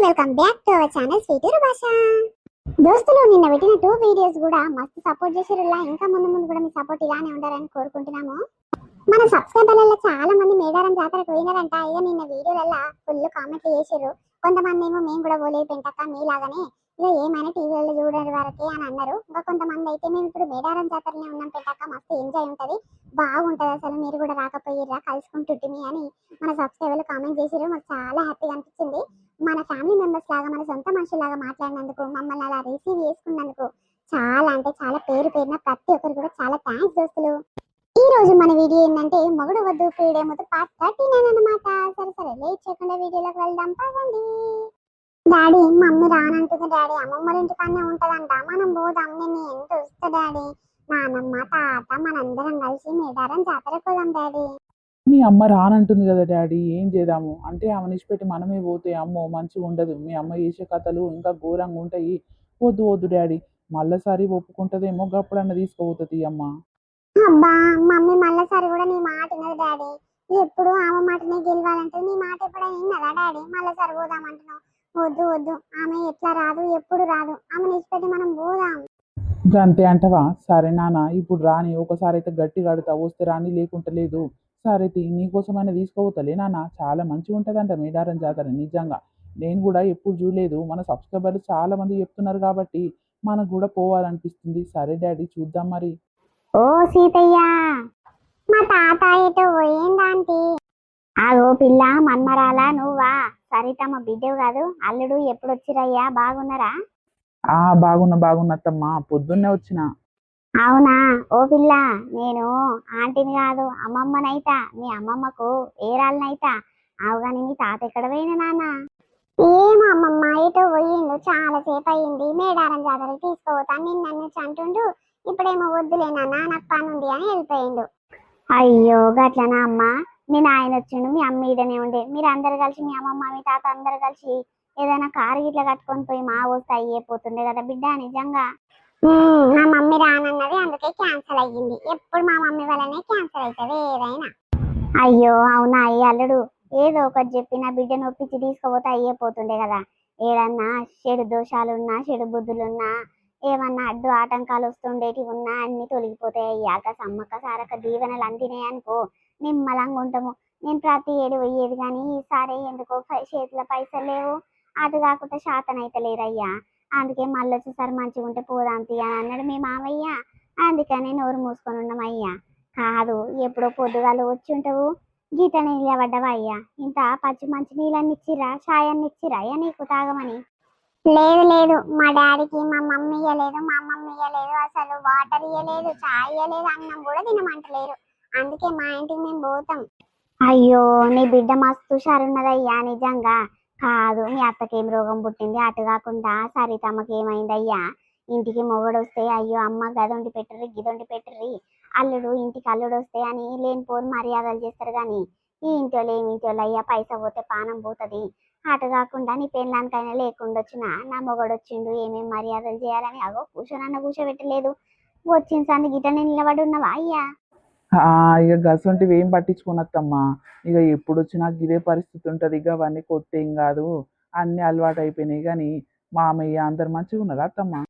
Welcome back to our channel స్వీటూరు భాష. దోస్తులు నిన్న పెట్టిన 2 వీడియోస్ కూడా మస్తు సపోర్ట్ చేసిరులా. ఇంకా ముందు ముందు కూడా మీ సపోర్ట్ ఇలానే ఉండాలని కోరుకుంటున్నాము. మన సబ్స్క్రైబర్లలో చాలా మంది మేడారం జాతరకు పోయినారంట. ఇక నిన్న వీడియోలలో ఫుల్ కామెంట్లు చేసిర్రు. కొంతమంది ఏమో మేము కూడా పోలేదు పెంటక్క మీలాగానే, ఇక ఏమైనా టీవీలలో చూడని వరకే అని అన్నారు. ఇంకా కొంతమంది అయితే మేము ఇప్పుడు మేడారం జాతరనే ఉన్నాం పెంటక్క, మస్తు ఎంజాయ్ ఉంటది, బాగుంటది, అసలు మీరు కూడా రాకపోయిర్రా కలుసుకుంటుంటిమి అని మన సబ్స్క్రైబర్లు కామెంట్ చేసిర్రు. మాకు చాలా హ్యాపీగా అనిపించింది. మన ఫ్యామిలీ మెంబర్స్ లాగా, మన సొంత మనుషులాగా మాట్లాడినందుకు, మమ్మల్ని అలా రిసీవ్ చేసుకున్నందుకు చాలా అంటే చాలా పేరు పేరున ప్రతి ఒక్కరు కూడా చాలా థ్యాంక్స్ దోస్తులు. ఈ రోజు మన వీడియో ఏంటంటే మొగుడు వద్దు ప్రియుడేమో పార్ట్ 39 అన్నమాట. సరే సరే లేట్ చేయకుండా వీడియోలోకి వెళ్దాం పదండి. డాడీ మమ్మీ రానంటుంది డాడీ, అమ్మమ్మ ఇంటికానే ఉంటదంట, మనం పోదాం, నేను ఎంత వస్తా డాడీ, నానమ్మ తాత మనందరం కలిసి మేడారం జాతరకు పోదాం డాడీ. మీ అమ్మ రానంటుంది కదా డాడీ, ఏం చేద్దాము అంటే ఆమె నిష్పెట్టి మనమే పోతే అమ్మో మంచిగా ఉండదు, మీ అమ్మ చేసే కథలు ఇంకా ఘోరంగా ఉంటాయి, వద్దు వద్దు డాడీ, మళ్ళీసారి ఒప్పుకుంటదేమో గప్పుడన్నా తీసుకుపోతుంది అమ్మ. అబ్బా మమ్మీ మళ్ళీసారి కూడా నీ మాట వినదు డాడీ, ఎప్పుడు ఆమె మాటనే గెలవాలంటే నీ మాట ఎప్పుడైనా విన్నదా డాడీ, మళ్ళీసారి పోదామంటున్నావు, వద్దు వద్దు, ఆమె ఎట్లా రాదు ఎప్పుడు రాదు, ఆమె నిష్పెట్టి మనం పోదాం. అంతే అంటవా? సరే నాన్న ఇప్పుడు రాని, ఒకసారి అయితే గట్టిగా అడుగుతా, వస్తే రాని లేకుంటే లేదు. సరే నీకోసమైనా తీసుకోవతలే నాన్న, చాలా మంచిగా ఉంటుందంట మేడారం జాతర నిజంగా. నేను కూడా ఎప్పుడు చూడలేదు, మన సబ్స్క్రైబర్లు చాలా మంది చెప్తున్నారు కాబట్టి మనకు కూడా పోవాలనిపిస్తుంది. సరే డాడీ చూద్దాం మరి. ఓ సీతయ్య, మా తాత ఎటో పోయిందాంటి. ఆగో పిల్ల మన్మరాలా నువ్వా? సరితమ్మ బిడ్డవు కాదు, అల్లుడు ఎప్పుడు వచ్చిరయ్యా, బాగున్నారా? బాగున్నత్తమ్మా, పొద్దున్నే వచ్చిన. అవునా? ఓ పిల్ల, నేను ఆంటీని కాదు అమ్మమ్మనైతా, మీ అమ్మమ్మకు ఏరాలనైతా. అవుగాని మీ తాత ఎక్కడ పోయిన నాన్న? ఏమో అమ్మమ్మ ఇటు పోయిండు, చాలా సేపు అయ్యింది, మేడారం జాతరకి తీసుకోపోతాను నిన్ను అంటుండు, ఇప్పుడేమో వద్దులే నాన్న నాకు పని ఉంది అని వెళ్ళిపోయిండు. అయ్యో గట్లనా అమ్మ, మీ నాయన వచ్చిండు, మీ అమ్మ ఈడనే ఉండే, మీరు అందరు కలిసి మీ అమ్మమ్మ మీ తాత అందరు కలిసి ఏదైనా కారు గిట్ల కట్టుకొని పోయి మా వస్తే అయ్యేపోతుండే కదా బిడ్డ నిజంగా. మా మమ్మీ రానన్నది అందుకే క్యాన్సిల్ అయ్యింది, ఎప్పుడు మా మమ్మీ వల్లనే క్యాన్సిల్ అవుతుంది ఏదైనా. అయ్యో అవునా అయ్యి అల్లుడు, ఏదో ఒకటి చెప్పి నా బిడ్డను ఒప్పించి తీసుకుపోతే అయ్యేపోతుండే కదా. ఏడన్నా చెడు దోషాలున్నా చెడు బుద్ధులున్నా ఏమన్నా అడ్డు ఆటంకాలు వస్తుండేటి ఉన్నా అన్ని తొలగిపోతాయి అయ్యాక, సమ్మక్క సారక్క దీవెనలు అందినాయి అనుకో నిమ్మలంగా ఉంటాము. నేను ప్రతి ఏడు పోయేది కానీ ఈసారి ఎందుకో చేతిలో పైసలు లేవు, అటు కాకుండా శాతం అయితే లేదయ్యా, అందుకే మళ్ళీ వచ్చేసారి మంచిగా ఉంటే పోదాం తీ అని అన్నాడు మీ మామయ్య, అందుకనే నోరు మూసుకొని ఉన్నామయ్యా. కాదు ఎప్పుడో పొద్దుగాలు వచ్చి ఉంటావు, గీత నిలబడ్డవా అయ్యా, ఇంత పచ్చి మంచి నీళ్ళని ఇచ్చిరా, ఛాయాన్ని ఇచ్చిరా అయ్యా నీకు తాగమని? లేదు లేదు, మా డాడీకి మా మమ్మీ ఇయ్యలేదు, మా మమ్మీ ఇయ్యలేదు, అసలు వాటర్ ఇయ్యలేదు, చాయ్ ఇయ్యలేదు, అన్నం కూడా తినమంటలేరు, అందుకే మా ఇంటికి మేము పోతాం. అయ్యో నీ బిడ్డ మస్తు హుషారున్నదయ్యా నిజంగా. కాదు మీ అత్తకేం రోగం పుట్టింది, అటు కాకుండా సరితమ్మకి ఏమైందయ్యా, ఇంటికి మొగడు వస్తే అయ్యో అమ్మ గదొండి పెట్టుర్రి గిదొండి పెట్టుర్రి, అల్లుడు ఇంటికి అల్లుడు వస్తే అని లేనిపోని మర్యాదలు చేస్తారు కానీ ఈ ఇంటోళ్ళు ఏమి ఇంటోళ్ళు అయ్యా, పైసా పోతే పానం పోతుంది, అటు కాకుండా నీ పెళ్ళానికైనా లేకుండా వచ్చిన నా మొగడు వచ్చిండు ఏమేమి మర్యాదలు చేయాలని అగో కూర్చోనన్న కూర్చోబెట్టలేదు, వచ్చిన సంది గిట్టనే నిలబడి ఉన్నావా అయ్యా? ఇక గసంటివి ఏం పట్టించుకున్నత్తమ్మా, ఇక ఎప్పుడు వచ్చినా ఇదే పరిస్థితి ఉంటుంది, ఇక అవన్నీ కొత్త ఏం కాదు, అన్నీ అలవాటు అయిపోయినాయి. కానీ మామయ్య అందరు మంచిగా ఉన్నారా అత్తమ్మ?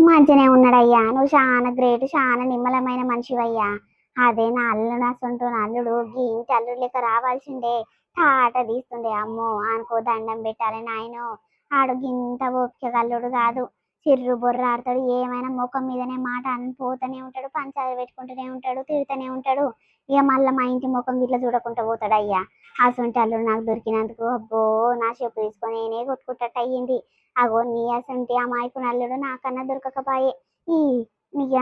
మంచినే ఉన్నాడయ్యా, నువ్వు చాలా గ్రేట్, చాలా నిమ్మలమైన మనిషివయ్యా. అదే నా అల్లుడు అసంటూ నా అల్లుడు గీ ఇంటి అల్లుడు లెక్క రావాల్సిందే, తాట తీస్తుండే, అమ్మో అనుకో దండం పెట్టాలి నాయనో, ఆడు గింత ఓపిక అల్లుడు కాదు, చిర్రు బొర్ర ఆడతాడు, ఏమైనా ముఖం మీదనే మాట పోతూనే ఉంటాడు, పంచాలు పెట్టుకుంటూనే ఉంటాడు, తిడుతూనే ఉంటాడు, ఇక మళ్ళీ మా ఇంటి ముఖం ఇట్లా చూడకుండా పోతాడు అయ్యా. అసంటి అల్లుడు నాకు దొరికినందుకు అబ్బో నా చెప్పు తీసుకొని నేనే కొట్టుకుంటట్టు అయ్యింది. అగో నీ అసంటి అమాయకుని అల్లుడు నాకన్నా దొరకకపోయే, ఈ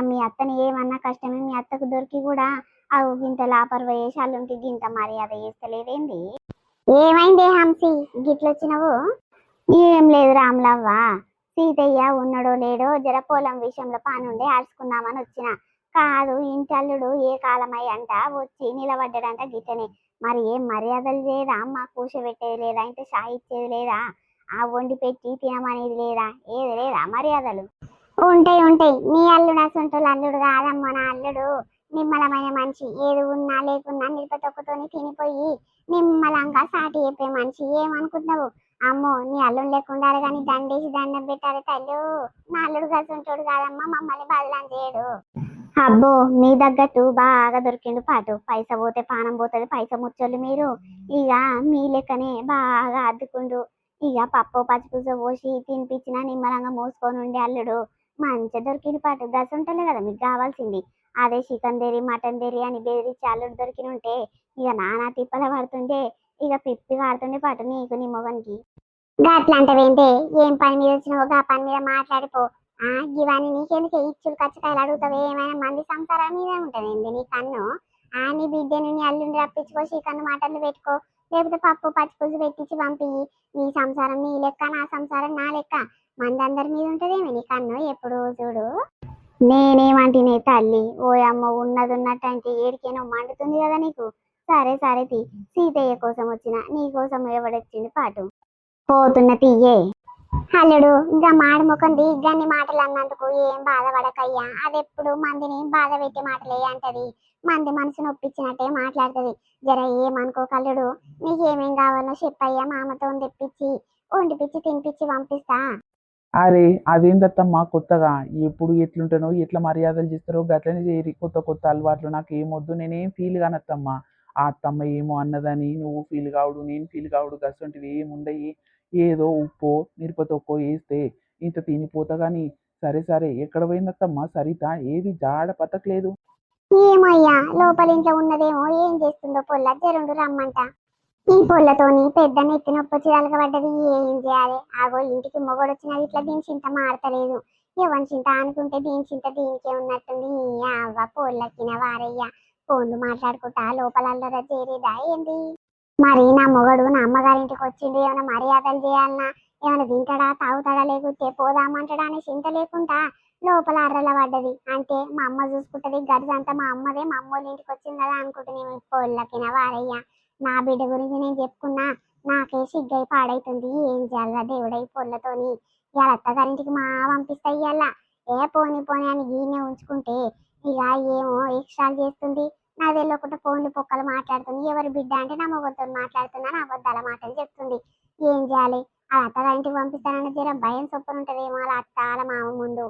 మీ అత్తని ఏమన్నా కష్టమే, మీ అత్తకు దొరికి కూడా అవు గింత లాపర్వ వేసి అల్లుంటి గింత మర్యాద చేస్తలేదేంది? ఏమైంది హంసి గిట్లొచ్చినవు? ఏం లేదు రాములవ్వ, సీతయ్య ఉన్నాడో లేడో జర పొలం విషయంలో పనుండే ఆడుచుకుందామని వచ్చిన, కాదు ఇంటి అల్లుడు ఏ కాలమై అంట వచ్చి నిలబడ్డాడంట గిట్టనే, మరి ఏం మర్యాదలు లేదా, అమ్మ కూర్చోబెట్టేది లేదా, ఇంత షాయి ఇచ్చేది లేదా, ఆ వండి పెట్టి తినమనేది లేదా, ఏది లేదా మర్యాదలు? ఉంటాయి ఉంటాయి, నీ అల్లుడు అసంటోళ్ళు అల్లుడు కాదమ్మా, నా అల్లుడు నిమ్మలమైన మనిషి, ఏది ఉన్నా లేకున్నా నిలబెట్టొక్కతోని తినిపోయి నిమ్మలంగా సాటి చెప్పే మనిషి, ఏమనుకుంటున్నావు? అమ్మో నీ అల్లుడు లెక్క ఉండాలి కానీ దండేసి దండం పెట్టాలి తల్లు. నా అల్లుడు గసుంటోడు కాదమ్మా, మమ్మల్ని బదలాం చేయడు. అబ్బో మీ తగ్గట్టు బాగా దొరికిండు పాటు. పైస పోతే పానం పోతుంది, పైస ముచ్చోళ్ళు మీరు. ఇక మీ లెక్కనే బాగా అద్దుకుండు. ఇక పప్పు పచ్చిపులుసు పోసి తినిపించిన నిమ్మలంగా మోసుకొని ఉండే అల్లుడు మంచిగా దొరికిండు పాటు. గసుంటలే కదా మీకు కావాల్సింది. అదే చికెన్ తెరి మటన్ తెరి అని బెదిరించి అల్లుడు దొరికిన ఉంటే ఇక నానా తిప్పల పడుతుండే. ఇక పిప్పి కాడుతుండే పాటు నీకు నీ మొగనికి. గట్లంటవేంటే ఏం పని మీద వచ్చినావో ఆ పని మీద మాట్లాడిపో. ఇవన్నీ నీకెందుకు ఇచ్చులు ఖచ్చితంగా అడుగుతావు? ఏమైనా మంది సంసారం మీద ఉంటది నీ కన్ను. నీ బిడ్డను నీ అల్లుండి రప్పించుకో, కన్ను మాటలు పెట్టుకో, లేకపోతే పప్పు పచ్చిపులుసు పెట్టించి పంపి. నీ సంసారం నీ లెక్క, నా సంసారం నా లెక్క. మంది అందరి మీద ఉంటదేమి నీ కన్ను ఎప్పుడు చూడు. నేనేమంటినే తల్లి, ఓ అమ్మ ఉన్నది ఉన్నట్టంటే ఏడికేనో మండుతుంది కదా నీకు. సరే సరే తీ, సీతయ్య కోసం వచ్చిన నీ కోసం ఎవడొచ్చిండు పాటు. పోతున్న తీయే అల్లుడు. ఇంకా మాడి ముఖంది గన్ని మాటలు అన్నందుకు ఏం బాధపడకయ్యా. అదెప్పుడు మందిని బాధ పెట్టే మాటలే అంటది, మంది మనసు నొప్పించినట్టే మాట్లాడుతుంది. జర ఏమనుకోకల్లుడు, నీకేమేం కావాలో చెప్పయ్యా, మామతో తెప్పించి వండిపిచ్చి తినిపించి పంపిస్తా. అరే అదేందత్తమ్మా కొత్తగా, ఎప్పుడు ఎట్లుంటానో ఎట్లా మర్యాదలు చేస్తారో గట్లనే చేయరి. కొత్త కొత్త అలవాట్లు నాకు ఏమొద్దు, నేనేం ఫీల్ కానత్తమ్మా. ఆ అత్తమ్మ ఏమో అన్నదని నువ్వు ఫీల్ కావుడు, నేను ఫీల్ కావుడు గసంటివి ఏముండయి. ఏదో ఉప్పో మిరపతొక్కో వేస్తే ఇంత తినిపోతా గాని. సరే సరే, ఎక్కడ పోయిందత్తమ్మా సరిత? ఏది జాడ పతకలేదు. ఏమయ్యా లోపల ఇంట్లో ఉన్నదేమో, ఏం చేస్తుందో పొల్ల, జరుండు రమ్మంట. ఈ పొల్లతోని పెద్ద నెత్తి నొప్పి వచ్చి అలగబడ్డది. ఏం చేయాలి? ఆగో ఇంటికి మొగడు వచ్చినది ఇట్లా దీని చింత మాడతలేదు. ఎవరి చింత అనుకుంటే దీని చింత దీనికే ఉన్నట్టుంది. అవ్వ పొల్లకిన వారయ్య ఫోన్లు మాట్లాడుకుంటా లోపల చేరేదా ఏంది? మరి నా మొగడు నా అమ్మగారింటికి వచ్చిండు, ఏమైనా మర్యాదలు చేయాలన్నా, ఏమైనా తింటాడా తాగుతాడా, లేకుంటే పోదామంటాడా అని చింత లేకుండా లోపల అర్రల పడ్డది. అంటే మా అమ్మ చూసుకుంటది, గడిదంతా మా అమ్మదే, మా అమ్మోళ్ళ ఇంటికి వచ్చింది కదా అనుకుంటున్నాను. పొల్లకిన వారయ్య నా బిడ్డ గురించి నేను చెప్పుకున్నా నాకే సిగ్గై పాడైతుంది. ఏం చేయాలా దేవుడై పొల్లతోని. ఇవాళ అత్తగారింటికి మా పంపిస్తా ఇయ్యాల. పోని పోని అని ఈయనే ఉంచుకుంటే ఇక ఏమో ఎక్స్ట్రాలు చేస్తుంది. నాకు తెలియకుండా ఫోన్లు పొక్కలు మాట్లాడుతుంది. ఎవరి బిడ్డ అంటే నా మొగతో మాట్లాడుతున్నా, నా అబద్ధాల మాటలు చెప్తుంది. ఏం చేయాలి? ఆ అత్తగారింటికి పంపిస్తానని జర భయం చొప్పున ఉంటదేమో అలా అత్త వాళ్ళ మామ ముందు.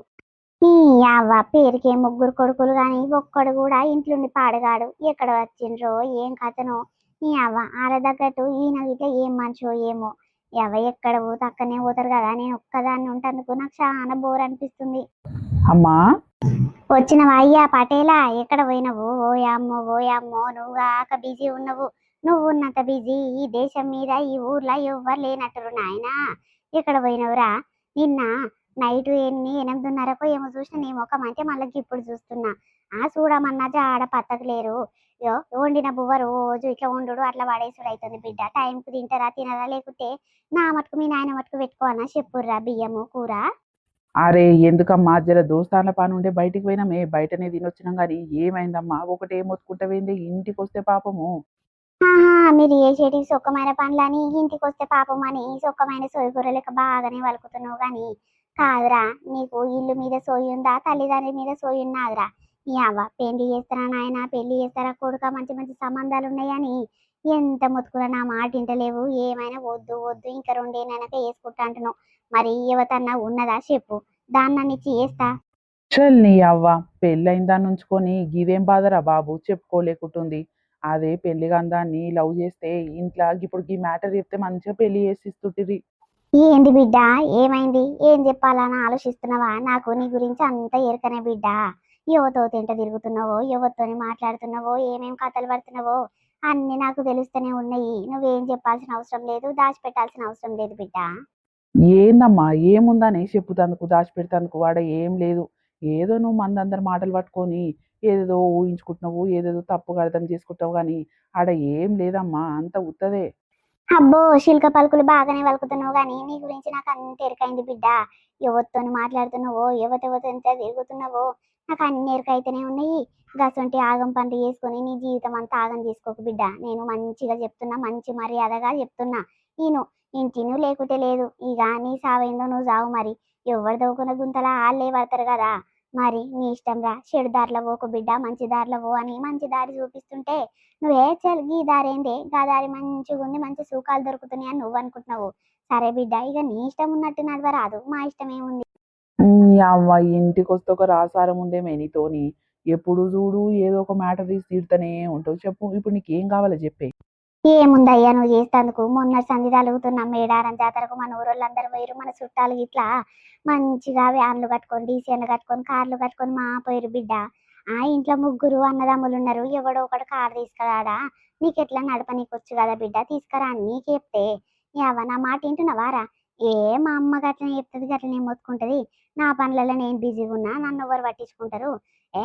ఈ అవ్వ పేరుకే ముగ్గురు కొడుకులు గాని ఒక్కడు కూడా ఇంట్లోండి పాడగాడు. ఎక్కడ వచ్చిండ్రో ఏం కథనో. ఈ అవ్వ ఆల తగ్గట్టు ఈయన ఇట్లా ఏం మనిషో ఏమో. ఎవ ఎక్కడ పోతే అక్కడనే పోతారు కదా, నేను ఒక్కదాన్ని ఉంటందుకు నాకు చాలా బోర్ అనిపిస్తుంది. అమ్మా వచ్చినవా అయ్యా పటేలా? ఎక్కడ పోయినవు? ఓయమ్మో ఓయమ్మో, నువ్వు కాక బిజీ ఉన్నవు. నువ్వు ఉన్నంత బిజీ ఈ దేశం మీద ఈ ఊర్లో ఎవ్వరు లేనట్టురు నాయనా. ఎక్కడ పోయినవురా? నిన్న నైట్ 8:30కో ఏమో చూసిన నీ ముఖం, అంటే మళ్ళీ ఇప్పుడు చూస్తున్నా. చూడమన్నా జాడ పత్తకలేరు. వండిన బువ్వ రోజు ఇట్లా వండు అట్లా పడేసుడు అవుతుంది బిడ్డ. టైంకు తింటారా తినరా, లేకుంటే నా మటుకు మీ నాయన మటుకు పెట్టుకోవాలన్నా చెప్పుర్రా బియ్యము కూర. అరే ఎందుకమ్మా, జర దోస్తాన్ల పని ఉండే బయటికి పోయినామే, బయటనే తినొచ్చినాం కానీ ఏమైందమ్మా? ఒకటే మొత్తుకుంటావేంది? ఇంటికి వస్తే పాపము. మీరు చేసేటి సొక్కమైన పనులని ఇంటికి వస్తే పాపం అని సొక్కమైన సోయకూర లెక్క బాగానే వలుకుతున్నావు గాని కాదురా. నీకు ఇల్లు మీద సోయి ఉందా? తల్లిదండ్రుల మీద సోయి ఉన్నాదిరా. ఈ అవ్వ పెళ్లి చేస్తారా నాయన, పెళ్లి చేస్తారా కొడుక, మంచి మంచి సంబంధాలు ఉన్నాయని ఎంత మొత్తుకున్నా నా మాట ఇంటలేవు. ఏమైనా వద్దు వద్దు ఇంకా 2 ఏళ్ళైనాక వేసుకుంటా అంటున్నావు. మరి యువతన్నా ఉన్నదా చెప్పు, దాన్ని చేస్తా. చల్ నీ అవ్వ, పెళ్ళైన దాన్ని ఉంచుకొని గిదేం బాధరా బాబు, చెప్పుకోలేకుంటుంది. అదే పెళ్లి దాన్ని లవ్ చేస్తే ఇంట్లో ఇప్పుడు ఈ మ్యాటర్ చెప్తే మంచిగా పెళ్లి చేసి ఇస్తుంటిరి. ఏంది బిడ్డ? ఏమైంది? ఏం చెప్పాలని ఆలోచిస్తున్నావా? నాకు నీ గురించి అంత ఎరకనే బిడ్డ. యువతో తింట తిరుగుతున్నావో, యువతోని మాట్లాడుతున్నావో, ఏమేం కథలు పడుతున్నావో అన్ని నాకు తెలుస్తూనే ఉన్నాయి. నువ్వేం చెప్పాల్సిన అవసరం లేదు, దాచిపెట్టాల్సిన అవసరం లేదు బిడ్డ. ఏందమ్మా ఏముందని చెప్పుతందుకు దాచిపెడతందుకు? వాడ ఏం లేదు. ఏదో నువ్వు మందందరి మాటలు పట్టుకొని ఏదేదో ఊహించుకుంటున్నావు, ఏదేదో తప్పుగా అర్థం చేసుకుంటావు కానీ ఆడ ఏం లేదమ్మా, అంత ఉత్తదే. అబ్బో శిల్క పలుకులు బాగానే వలుకుతున్నావు గానీ నీ గురించి నాకు అంత ఎరకైంది బిడ్డ. ఎవరితోని మాట్లాడుతున్నావో, ఎవరితో ఎంత తిరుగుతున్నావో నాకు అన్ని ఎరకైతేనే ఉన్నాయి. గసొంటి ఆగం పనులు చేసుకొని నీ జీవితం అంతా ఆగం చేసుకోకు బిడ్డ. నేను మంచిగా చెప్తున్నా, మంచి మర్యాదగా చెప్తున్నా. నేను ఇంటిను లేకుంటే లేదు. ఇక నీ సావేందో నువ్వు సావు. మరి ఎవరు దవ్వుకున్న గుంతలా వాళ్ళే పడతారు కదా. మరి నీ ఇష్టం రా. చెడు దారిలో పోకు బిడ్డ, మంచి దారిలో పో అని మంచి దారి చూపిస్తుంటే నువ్వే చల్ గీ దారి ఏందే, గా దారి మంచిగా ఉంది, మంచి సుఖాలు దొరుకుతున్నాయి అని నువ్వు అనుకుంటున్నావు. సరే బిడ్డ, ఇక నీ ఇష్టం ఉన్నట్టు నడవరాదు, మా ఇష్టం ఏముంది. అవ్వ ఇంటికి వస్తే ఒక రాసారం ఉందేమే నీతోని. ఎప్పుడు చూడు ఏదో ఒక మ్యాటర్ తీసి తిడుతూనే ఉంటావు. చెప్పు ఇప్పుడు నీకేం కావాలో చెప్పే. ఏముందయ్యా నువ్వు చేసేందుకు, మొన్న సంధి తలుగుతున్నాం మేడారం జాతరకు మన ఊరోళ్ళందరూ పోయిరు, మన చుట్టాలు ఇట్లా మంచిగా వ్యాన్లు కట్టుకొని డీసీఎన్లు కట్టుకొని కార్లు కట్టుకొని మా పోయిరు బిడ్డ. ఆ ఇంట్లో ముగ్గురు అన్నదమ్ములు ఉన్నారు, ఎవడో ఒకడు కారు తీసుకురాడా, నీకెట్లా నడపనీకొచ్చు కదా బిడ్డ, తీసుకురా అని నీకు చెప్తే ఏవా నా మాట వింటున్నావారా? ఏ మా అమ్మ గట్లనే చెప్తుంది, గట్లనే మొత్తుకుంటది, నా పనులలో నేను బిజీగా ఉన్నా, నన్ను ఎవరు పట్టించుకుంటారు,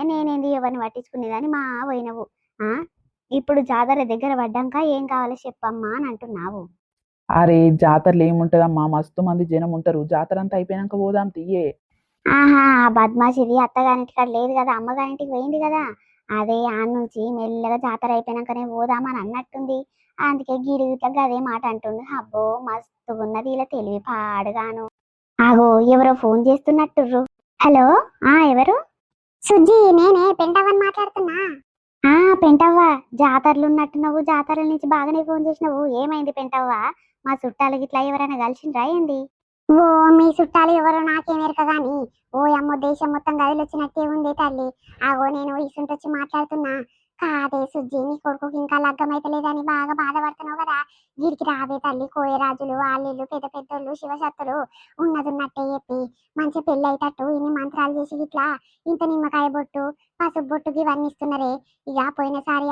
నేనేంది ఎవరిని పట్టించుకునేదని మా పోయినవు. ఆ ఇప్పుడు జాతర దగ్గర పడ్డాక ఏం కావాలో చెప్పమ్మా అని అంటున్నావు. అరే జాతరలో ఏముంటదమ్మా, మస్తు మంది జనం ఉంటారు. జాతర అంతా అయిపోయినాక పోదాం తీయే. ఆహా, ఆ బద్మాషిది అత్తగారింటికాడ లేదు కదా, అమ్మగారింటికి పోయింది కదా, అదే ఆడ నుంచి మెల్లగా జాతర అయిపోయినాకనే పోదామని అన్నట్టుంది. అందుకే గిడి ఇట్లా గదే మాట అంటుంది. అబ్బో మస్తుగున్నది ఇలా తెలివి పాడుగాను. ఆగో ఎవరో ఫోన్ చేస్తున్నట్టుర్రు. హలో, ఎవరు? సుజ్జి, నేనే పెంటవని మాట్లాడుతున్నా. పెంటవ్వ, జాతరలు ఉన్నట్టున్నావు, జాతరల నుంచి బాగానే ఫోన్ చేసినావు, ఏమైంది పెంటవ్వ? మా చుట్టాలు గిట్లా ఎవరైనా కలిసిండ్రా ఏంది? ఓ మీ చుట్టాలు ఎవరో నాకేమెరక గాని, ఓ అమ్మో దేశం మొత్తం గదిలొచ్చినట్టే ఉంది తల్లి. ఆగో నేను ఇసుంటొచ్చి మాట్లాడుతున్నా. కాదే సుజ్జి, నీ కొడుకుకి ఇంకా లగ్గమైతలేదని బాగా బాధపడుతున్నావు కదా, వీరికి రావే తల్లి, కోయరాజులు వాళ్ళిళ్ళు పెద్ద పెద్దోళ్ళు శివశక్తులు ఉన్నదున్నట్టే చెప్పి మంచి పెళ్ళి అయ్యేటట్టు ఇన్ని మంత్రాలు చేసి ఇట్లా ఇంత నిమ్మకాయ బొట్టు పసుపు బొట్టుకి ఇవన్నీ ఇస్తున్నారే. ఇక పోయినసారి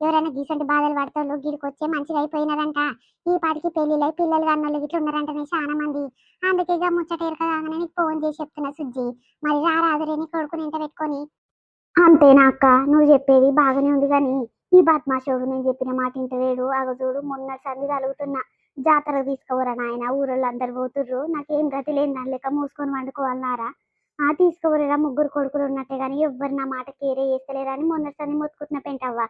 ఎవరైనా గీసంటి బాధలు పడతాళ్ళు గిడికొచ్చే మంచిగా అయిపోయినారంట. ఈ పాటికి పెళ్లిలై పిల్లలు కన్నోళ్ళు గిట్ల ఉన్నారంటనే చాలా మంది. అందుకే ఇక ముచ్చట ఎరకగానే నీకు ఫోన్ చేసి చెప్తున్నా సుజ్జి, మరి రారాదురే నీ కొడుకుని ఇంట పెట్టుకొని. అంతేనా అక్క, నువ్వు చెప్పేది బాగానే ఉంది కానీ ఈ బద్మాషోడు నేను చెప్పిన మాట ఇంటలేడు. అగ చూడు మొన్న సంధి తలుగుతున్నా, జాతరకు తీసుకోవరా నాయన, ఊరోళ్ళు అందరు పోతుర్రు, నాకేం గతి లేని దాని లెక్క మూసుకొని వండుకోవాలన్నారా. తీసుకోవరా, ముగ్గురు కొడుకులు ఉన్నట్టే గాని ఎవ్వరు నా మాట కేరే చేస్తలేరని మొన్న సంధి మొత్తుకుంటున్న పెంటవ్వ.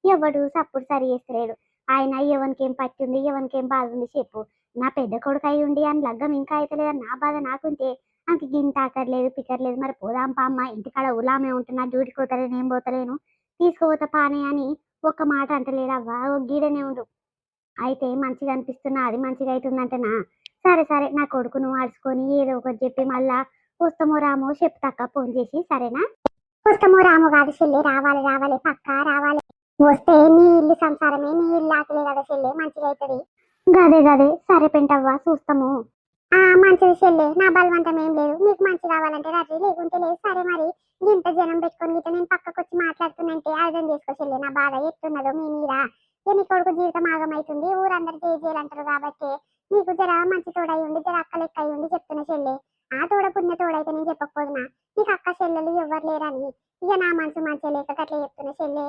ఎవడు సప్పుడు సరి చేస్తలేడు. ఆయన ఎవరికేం పట్టింది, ఎవరికేం బాధ ఉంది చెప్పు. నా పెద్ద కొడుకు అయి ఉండి అని లగ్గం ఇంకా అయితలేదని నా బాధ నాకుంటే అంత గింత ఆకర్లేదు పికర్లేదు. మరి పోదాం పామ్మ, ఇంటికాడ ఉలామే ఉంటున్నా, డ్యూటీకి పోతలేను, ఏం పోతలేను, తీసుకుపోతా పానే అని ఒక్క మాట అంటలేడవ్వా. ఓ గీడనే ఉండు. అయితే మంచిగా అనిపిస్తున్నా, అది మంచిగా అవుతుందంటనా. సరే సరే, నా కొడుకును ఆడుచుకొని ఏదో ఒకటి చెప్పి మళ్ళా వస్తామో రామో చెప్తాక ఫోన్ చేసి, సరేనా? వస్తామో రామో కాదు చెల్లి, రావాలి రావాలి పక్కా రావాలి. వస్తే నీ ఇల్లు సంసారమే, నీ ఇల్లు ఆకలే కదా చెల్లి, మంచిగా అవుతుంది. గదే గదే, సరే పెంటవ్వ చూస్తాము. మంచిది చెల్లి, నా బలవంతం ఏం లేదు, మీకు మంచి కావాలంటే రాత్రి లేకుంటే లేదు. సరే మరి ఇంత జనం పెట్టుకొని గిట్ట నేను పక్కకు వచ్చి మాట్లాడుతున్నంటే అర్థం చేసుకో చెల్లి, నా బాధ ఎట్టున్నదో మీ మీద. నీ కొడుకు జీవితం ఆగమైతుంది, ఊరందరూ చేయాలంటారు కాబట్టి నీకు జర మంచి తోడై ఉండి జర అక్క లెక్క అయి ఉండి చెప్తున్నా చెల్లి. తోడ పుణ్య తోడైతే నేను చెప్పకపోదునా, నీకు అక్క చెల్లెలు ఎవ్వరు లేరని. ఇక నా మనసు మంచిగా లేక అట్లా చెప్తున్నా చెల్లి.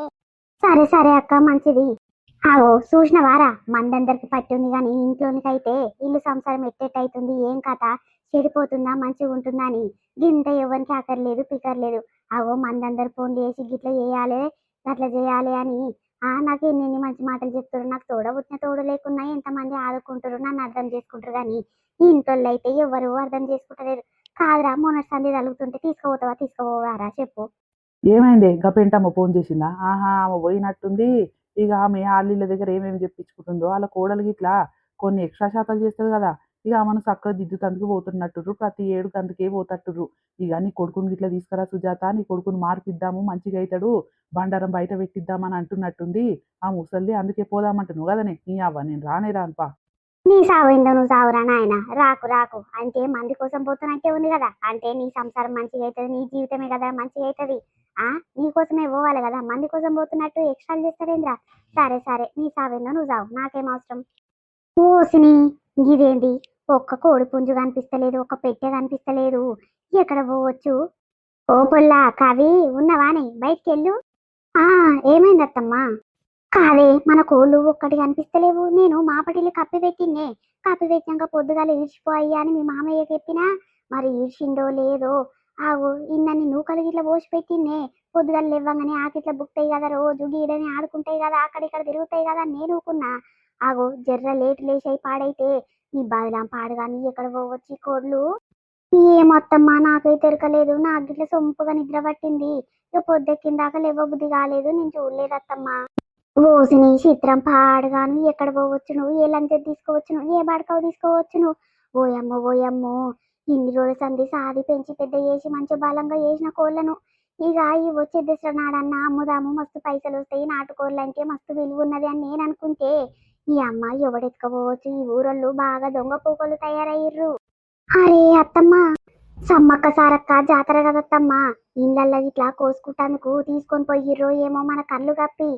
సరే సరే అక్క, మంచిది. చూసినవారా, మందందరికి పట్టింది కానీ ఇంట్లోనికైతే ఇల్లు సంసారం ఎట్టెట్టయితుంది, ఏం కథ, చెడిపోతుందా మంచిగా ఉంటుందా అని గింత ఎవరికి అక్కర్లేదు పికర్లేదు. మందందరు ఫోన్లు చేసి గిట్ల చేయాలి అట్లా చేయాలి అని నాకు ఎన్ని మంచి మాటలు చెప్తారు. నాకు తోడ పుట్టిన తోడు లేకున్నా ఎంతమంది ఆదుకుంటారు, నన్ను అర్థం చేసుకుంటారు కానీ ఈ ఇంట్లో అయితే ఎవరు అర్థం చేసుకుంటలేరు. కాదురా, మొన్న సంధి తలుగుతుంటే తీసుకుపోవారా చెప్పు. ఏమైంది ఇంకా పెంటమ్మ ఫోన్ చేసిందా? ఆమె పోయినట్టుంది. ఇక ఆమె ఆళ్ళ దగ్గర ఏమేమి చెప్పించుకుంటుందో వాళ్ళ కోడలికి ఇట్లా కొన్ని ఎక్స్ట్రా శాతాలు చేస్తుంది కదా, ఇక ఆమెను చక్కగా దిద్దుతందుకు పోతున్నట్టుర్రు, ప్రతి ఏడుకి అందుకే పోతట్టుర్రు. ఇక నీ కొడుకుని ఇట్లా తీసుకురా సుజాత, నీ కొడుకుని మార్పిద్దాము, మంచిగా అవుతాడు, బండారం బయట పెట్టిద్దామని అంటున్నట్టుంది ఆ ముసల్ది, అందుకే పోదామంటున్నావు కదనే. నీ అవ్వ నేను రానే రానుపా. నీ సావుందో నువ్వు సావురా నాయన, రాకు రాకు అంటే మంది కోసం పోతున్నట్టే ఉంది కదా, అంటే నీ సంసారం మంచిగా అవుతుంది, నీ జీవితమే కదా మంచిగా అవుతుంది. నీ కోసమే పోవాలి కదా, మంది కోసం పోతున్నట్టు ఎక్స్ట్రాలు చేస్తారేంద్రా. సరే సరే, నీ సావేందో నువ్వు సావు, నాకేం అవసరం. ఓసిని, ఇదేంది, ఒక్క కోడి పుంజు కనిపిస్తలేదు, ఒక్క పెట్టె కనిపిస్తలేదు, ఎక్కడ పోవచ్చు? ఓ పొల్లా కవి, ఉన్నవాని బయటికి వెళ్ళు. ఏమైందత్తమ్మా? కాదే, మన కోళ్ళు ఒక్కటి కనిపిస్తలేవు, నేను మాపటిల్లి కప్పి పెట్టిన్నే, కప్పి పెట్టినాక పొద్దుగాల ఈడ్చిపోయి అని మీ మామయ్య చెప్పినా, మరి ఈడ్చిండో లేదో. ఇన్నన్ని నూకలు గిట్ల పోసి పెట్టిన్నే, పొద్దుగాల లేవ్వంగానే ఆకిట్ల బుక్తాయి కదా, రోజు గీడని ఆడుకుంటాయి కదా, అక్కడిక్కడ తిరుగుతాయి కదా నేను ఊకున్నా. జర్ర లేటు లేచాయి పాడైతే నీ బాధలాం పాడు కానీ ఎక్కడ పోవచ్చు ఈ కోళ్ళు. ఏమొత్తమ్మా నాకైతే ఎరకలేదు, నాకు గిట్ల సొంపుగా నిద్ర పట్టింది, ఇక పొద్దెక్కిందాక లేవబుద్ధి కాలేదు, నేను చూడలేదత్తమ్మా. ఓసిని చిత్రం పాడుగాను ఎక్కడ పోవచ్చును ఏ లంచం తీసుకోవచ్చును ఏ బాడకావు తీసుకోవచ్చును. ఓయమ్మో ఓయమ్మో, ఇన్ని రోజుల సంది సాది పెంచి పెద్ద చేసి మంచి బలంగా చేసిన కోళ్ళను ఇక ఈ వచ్చే దసరా నాడన్నా అమ్ముదాము మస్తు పైసలు వస్తాయి నాటుకోళ్ళు అంటే మస్తు విలువ ఉన్నది అని నేను అనుకుంటే ఈ అమ్మ ఎవడెత్తుకపోవచ్చు ఈ ఊరోళ్ళు బాగా దొంగ పూకలు తయారయ్యిర్రు. అరే అత్తమ్మ, సమ్మక్క సారక్క జాతర కదత్తమ్మ, ఇళ్ళల్లో ఇట్లా కోసుకుంటానికి తీసుకొని పోయిర్రో ఏమో మన కళ్ళు కప్పి.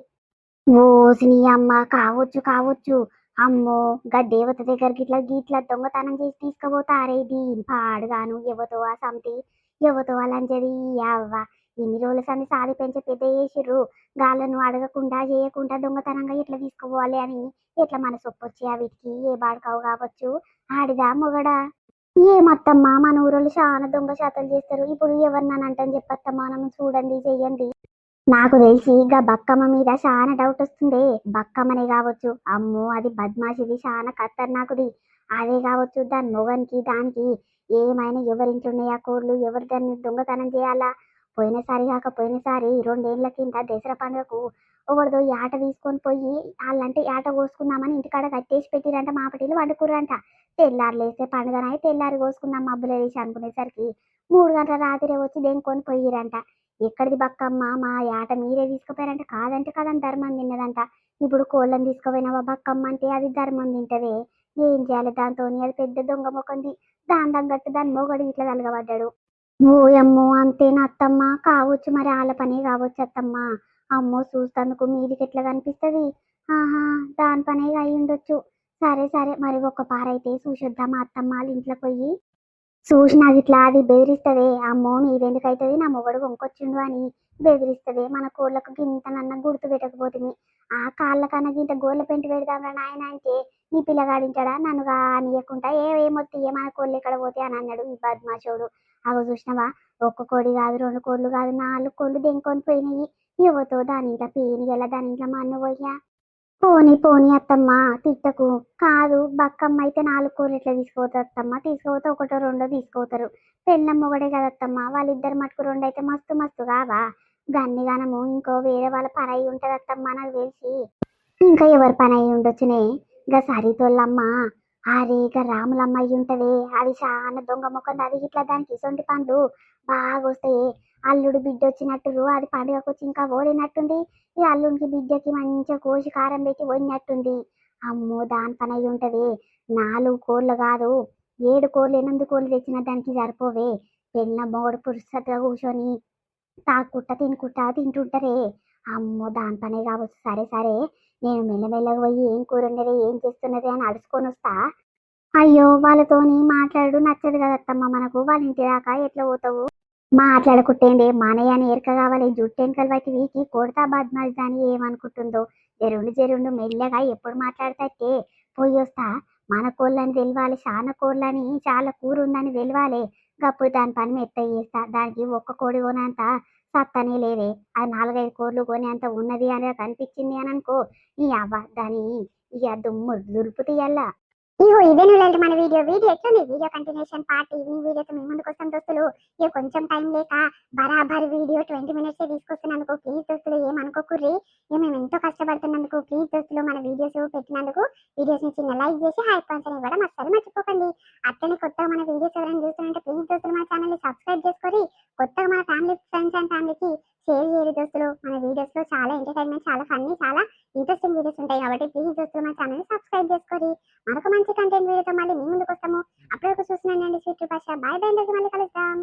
ఓసిని అమ్మ కావచ్చు కావచ్చు. అమ్మో గా దేవత దగ్గరికి ఇట్లా గిట్లా దొంగతనం చేసి తీసుకుపోతారే దీని పాడుగాను ఎవతో ఆ సంతి ఎవతో అలాంటిది అవ్వ ఇన్ని రోజుల సంది సాది పెంచి పెద్ద చేసిర్రు. గాళ్ళను అడగకుండా చేయకుండా దొంగతనంగా ఇట్లా తీసుకుపోవాలి అని ఎట్లా మన సొప్పొచ్చి వీటికి ఏ బాడకావు కావచ్చు ఆడిదా మొగడా. ఏమత్తమ్మా మన ఊరోళ్ళు చాలా దొంగ శాతాలు చేస్తారు. ఇప్పుడు ఎవరినని అంటని చెప్పత్తమ్మా మనం చూడండి చెయ్యండి. నాకు తెలిసి గా బక్కమ్మ మీద చాలా డౌట్ వస్తుంది. బక్కమ్మనే కావచ్చు. అమ్మో అది బద్మాషిది చాలా ఖతర్నాకుది. అదే కావచ్చు దాని మొగనికి దానికి ఏమైనా ఎవరింట్లున్నాయి ఆ కోళ్ళు ఎవరు దాన్ని దొంగతనం చేయాలా. పోయినసారి కాక పోయినసారి 2 ఏళ్ల కింద దసరా పండుగకు ఒకరిదో యాట తీసుకొని పోయి వాళ్ళంటే యాట కోసుకుందామని ఇంటికాడ కట్టేసి పెట్టిరంట మాపటిలు వండుకుర్రంట. తెల్లారు లేస్తే పండుగనై తెల్లారి కోసుకుందాం మబ్బులు వేసి అనుకునేసరికి 3 గంటల రాత్రి వచ్చి దెంకొని పోయిరంట. ఎక్కడిది బక్కమ్మ మా యాట మీరే తీసుకుపోయారంట. కాదంటే కాదని ధర్మం తిన్నదంట. ఇప్పుడు కోళ్ళని తీసుకుపోయినావా బక్కమ్మ అంటే అది ధర్మం తింటదే. ఏం చేయాలి దాంతో అది పెద్ద దొంగ మొకంది. దాని తగ్గట్టు దాని మొగడు ఇట్లా తలగబడ్డాడు. ఓయమ్మో అంతేనా అత్తమ్మ కావచ్చు మరి వాళ్ళ పనే కావచ్చు అత్తమ్మ. అమ్మో చూస్తందుకు మీదికి ఎట్లా కనిపిస్తుంది. ఆహా దాని పనే అయి ఉండొచ్చు. సరే సరే మరి ఒక్క పారైతే చూసొద్దామా అత్తమ్మ వాళ్ళ ఇంట్లో పోయి. చూసినా ఇట్లా అది బెదిరిస్తుంది. అమ్మో మీరెందుకైతుంది నా మొగడు వంకొచ్చిండు అని బెదిరిస్తుంది. మన కోళ్ళకు గింతనన్న గుర్తు పెట్టకపోతుంది. ఆ కాళ్ళకన్నా గింత గోళ్ళ పెంటి పెడదాంరా నాయన అంటే నీ పిల్లగాడించాడా నన్ను కానీయకుండా ఏమొత్తి మన కోళ్ళు ఎక్కడ పోతే అని అన్నాడు ఈ బద్మాషోడు. అవి చూసినావా ఒక్క కోడి కాదు 2 కోళ్ళు కాదు 4 కోళ్ళు దెంకొని పోయినాయి. యువతో దాని ఇంట్లో పేని గల దాని ఇంట్లో మా అన్న పోయా. పోనీ పోనీ అత్తమ్మ తిట్టకు. కాదు బక్కమ్మ అయితే 4 కోళ్ళు ఎట్లా తీసుకుపోతారు అత్తమ్మ. తీసుకుపోతే ఒకటో రెండో తీసుకుపోతారు. పెళ్ళం మొగడే కదత్తమ్మ వాళ్ళిద్దరు మటుకు 2 అయితే మస్తు మస్తు కావా. గన్నిగానము ఇంకో వేరే వాళ్ళ పని అయి ఉంటది అత్తమ్మ నాకు తెలిసి. ఇంకా ఎవరి పని అయి ఉండొచ్చునే. గా సరితోళ్ళమ్మ అరే ఇక రాములమ్మ అయి ఉంటది. అది చాలా దొంగ ముఖం. అది ఇట్లా దానికి సొంటి పండ్లు బాగా వస్తాయి. అల్లుడు బిడ్డ వచ్చినట్టు అది పండుగకు వచ్చి ఇంకా ఓడినట్టుంది. ఈ అల్లుడికి బిడ్డకి మంచిగా కోసి కారం పెట్టి వండినట్టుంది. అమ్మో దాని పని అయి ఉంటది. 4 కోళ్ళు కాదు 7 కోళ్ళు 8 కోళ్ళు తెచ్చిన దానికి సరిపోవే. పెళ్ళ మొగడు పురుసత్తుగా కూర్చొని తాక్కుంటా తినుకుంటా తింటుంటారే. అమ్మో దాని పనే కావచ్చు. సరే సరే నేను మెల్లమెల్లగా పోయి ఏం కూర ఉన్నది ఏం చేస్తున్నది అని అడుచుకొని వస్తా. అయ్యో వాళ్ళతోని మాట్లాడు నచ్చదు కదత్తమ్మ మనకు. వాళ్ళ ఇంటి దాకా ఎట్లా పోతావు. మాట్లాడుకుంటేందే మానయ్య అని ఎరక కావాలి. జుట్టు వెనకలు బట్టి వీకి కొడతా బద్మాష్ దాని ఏమనుకుంటుందో. జరుండు జరుండు మెల్లగా ఎప్పుడు మాట్లాడతాకే పోయి వస్తా. మన కోళ్ళని తెలవాలి చాలా కోళ్ళని చాలా కూర ఉందని తెలవాలి. అప్పుడు దాని పని మెత్త చేస్తా. దానికి ఒక్క కోడి కొనేంత సత్తనే లేదే. అది 4, 5 కోళ్ళు కొనేంత ఉన్నది అని కనిపించింది అని అనుకో ఈ అవ్వ దాని ఇక దుమ్ము దులుపు తీయల్లా. ఇగో ఇదేనండి మన వీడియో ఎట్లుంది. వీడియో కంటిన్యూషన్ పార్ట్ ఈవినింగ్ వీడియోతో మీ ముందుకు వస్తాం దోస్తులు. ఇక కొంచెం టైం లేక బరాబర్ వీడియో 20 minutes తీసుకొస్తున్నందుకు ప్లీజ్ దోస్తులు ఏమనుకోకుర్రి. మేము ఎంతో కష్టపడుతున్నందుకు ప్లీజ్ దోస్తులు మన వీడియోస్ పెట్టినందుకు వీడియోస్ ని చిన్న లైక్ చేసి హై పాయింట్స్ అని ఇవ్వడం అస్సలు మర్చిపోకండి. అట్లనే కొత్తగా మన వీడియోస్ ఎవరైనా చూస్తుంటే ప్లీజ్ దోస్తులు మన ఛానల్ ని సబ్స్క్రైబ్ చేసుకొని కొత్తగా మన ఫ్యామిలీ ఫ్రెండ్స్ అండ్ ఫ్యామిలీకి షేర్ చేయరు దోస్తులు. మన వీడియోస్ లో చాలా ఎంటర్టైన్మెంట్ చాలా ఫన్నీ చాలా ఇంట్రెస్టింగ్ వీడియోస్ ఉంటాయి కాబట్టి ప్లీజ్ దోస్తులు మన ఛానల్ ని సబ్స్క్రైబ్ చేసుకోండి. మరొక మంచి కంటెంట్ వీడియోతో మళ్ళీ మీ ముందుకు వస్తాము. అప్పటివరకు చూస్తున్నానండి స్వీట్ భాష. బాయ్ బాయ్ మళ్ళీ కలుద్దాం.